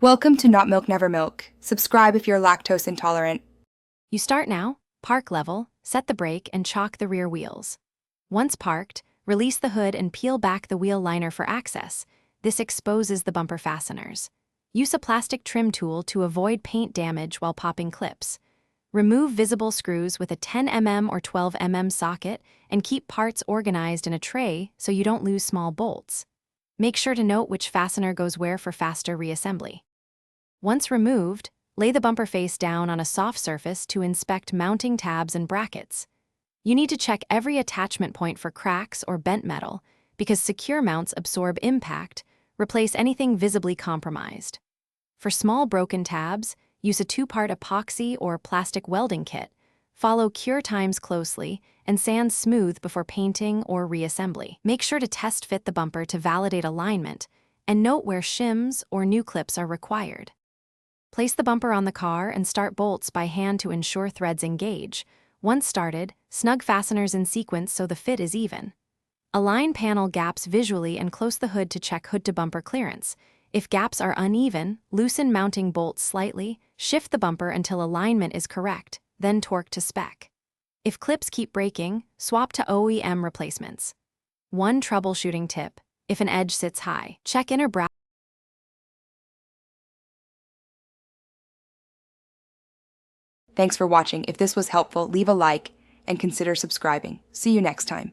Welcome to Not Milk Never Milk. Subscribe if you're lactose intolerant. You start now, park level, set the brake, and chock the rear wheels. Once parked, release the hood and peel back the wheel liner for access. This exposes the bumper fasteners. Use a plastic trim tool to avoid paint damage while popping clips. Remove visible screws with a 10 mm or 12 mm socket and keep parts organized in a tray so you don't lose small bolts. Make sure to note which fastener goes where for faster reassembly. Once removed, lay the bumper face down on a soft surface to inspect mounting tabs and brackets. You need to check every attachment point for cracks or bent metal because secure mounts absorb impact. Replace anything visibly compromised. For small broken tabs, use a 2-part epoxy or plastic welding kit. Follow cure times closely and sand smooth before painting or reassembly. Make sure to test fit the bumper to validate alignment and note where shims or new clips are required. Place the bumper on the car and start bolts by hand to ensure threads engage. Once started, snug fasteners in sequence so the fit is even. Align panel gaps visually and close the hood to check hood-to-bumper clearance. If gaps are uneven, loosen mounting bolts slightly, shift the bumper until alignment is correct, then torque to spec. If clips keep breaking, swap to OEM replacements. One troubleshooting tip: if an edge sits high, check inner bracket. Thanks for watching. If this was helpful, leave a like and consider subscribing. See you next time.